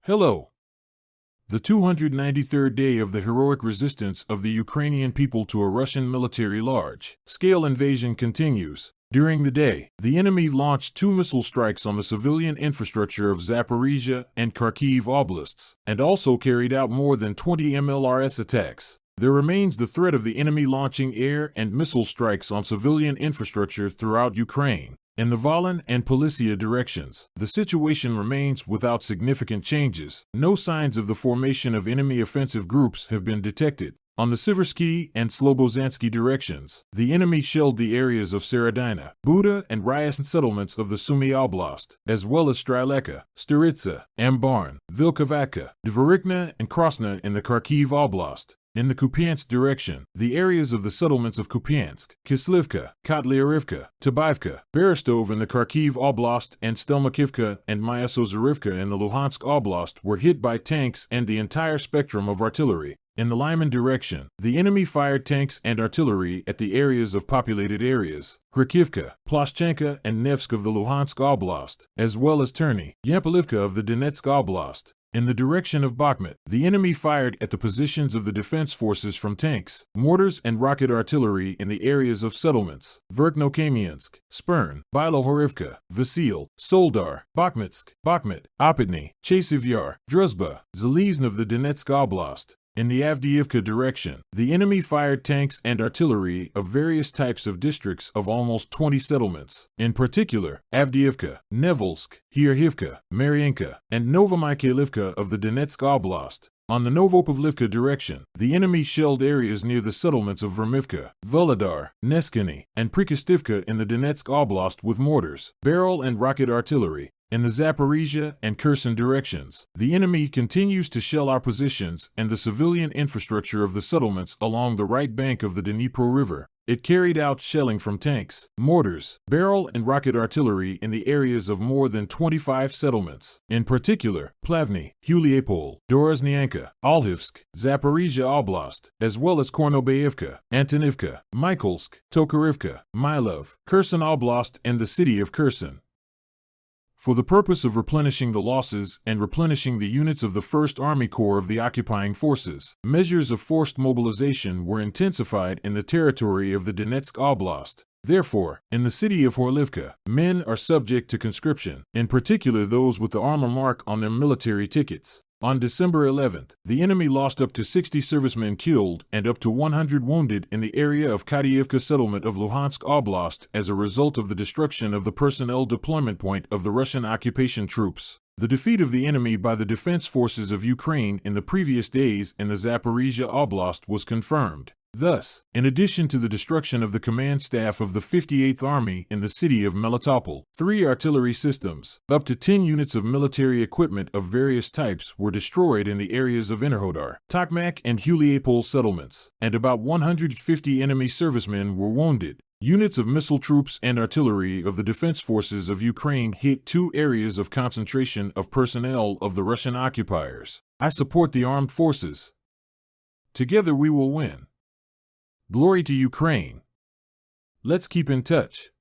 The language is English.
Hello. The 293rd day of the heroic resistance of the Ukrainian people to a Russian military large-scale invasion continues. During the day, the enemy launched 2 missile strikes on the civilian infrastructure of Zaporizhia and Kharkiv oblasts, and also carried out more than 20 MLRS attacks. There remains the threat of the enemy launching air and missile strikes on civilian infrastructure throughout Ukraine. In the Volyn and Policia directions, the situation remains without significant changes. No signs of the formation of enemy offensive groups have been detected. On the Siversky and Slobozansky directions, the enemy shelled the areas of Serodina, Buda, and Ryazan settlements of the Sumy Oblast, as well as Streleka, Staritsa, Ambarn, Vilkovatka, Dvorikna, and Krasna in the Kharkiv Oblast. In the Kupiansk direction, the areas of the settlements of Kupiansk, Kislivka, Kotlyarivka, Tabaivka, Berestov in the Kharkiv Oblast, and Stelmakivka and Myasozorivka in the Luhansk Oblast were hit by tanks and the entire spectrum of artillery. In the Lyman direction, the enemy fired tanks and artillery at the areas of populated areas, Kharkivka, Ploshchenka, and Nevsk of the Luhansk Oblast, as well as Terny, Yampolivka of the Donetsk Oblast. In the direction of Bakhmut, the enemy fired at the positions of the defense forces from tanks, mortars, and rocket artillery in the areas of settlements, Verkhnokamiansk, Spern, Bilohorivka, Vasil, Soldar, Bakhmutsk, Bakhmut, Opitny, Chasiv Yar, Druzhba, Zalizn of the Donetsk Oblast. In the Avdiivka direction, the enemy fired tanks and artillery of various types of districts of almost 20 settlements, in particular, Avdiivka, Nevelsk, Hierhivka, Mariinka, and Novomykhailivka of the Donetsk Oblast. On the Novopavlivka direction, the enemy shelled areas near the settlements of Vermivka, Volodar, Neskany, and Prikostivka in the Donetsk Oblast with mortars, barrel, and rocket artillery. In the Zaporizhia and Kherson directions, the enemy continues to shell our positions and the civilian infrastructure of the settlements along the right bank of the Dnipro River. It carried out shelling from tanks, mortars, barrel, and rocket artillery in the areas of more than 25 settlements, in particular, Plavny, Huliapol, Dorozhnyanka, Alhivsk, Zaporizhia Oblast, as well as Kornobayevka, Antonivka, Mykolsk, Tokarivka, Milov, Kherson Oblast, and the city of Kherson. For the purpose of replenishing the losses and replenishing the units of the 1st Army Corps of the occupying forces, measures of forced mobilization were intensified in the territory of the Donetsk Oblast. Therefore, in the city of Horlivka, men are subject to conscription, in particular those with the armor mark on their military tickets. On December 11th, the enemy lost up to 60 servicemen killed and up to 100 wounded in the area of Kadiivka settlement of Luhansk Oblast as a result of the destruction of the personnel deployment point of the Russian occupation troops. The defeat of the enemy by the defense forces of Ukraine in the previous days in the Zaporizhia Oblast was confirmed. Thus, in addition to the destruction of the command staff of the 58th Army in the city of Melitopol, 3 artillery systems, up to 10 units of military equipment of various types were destroyed in the areas of Enerhodar, Tokmak, and Huliapol settlements, and about 150 enemy servicemen were wounded. Units of missile troops and artillery of the defense forces of Ukraine hit 2 areas of concentration of personnel of the Russian occupiers. I support the armed forces. Together we will win. Glory to Ukraine. Let's keep in touch.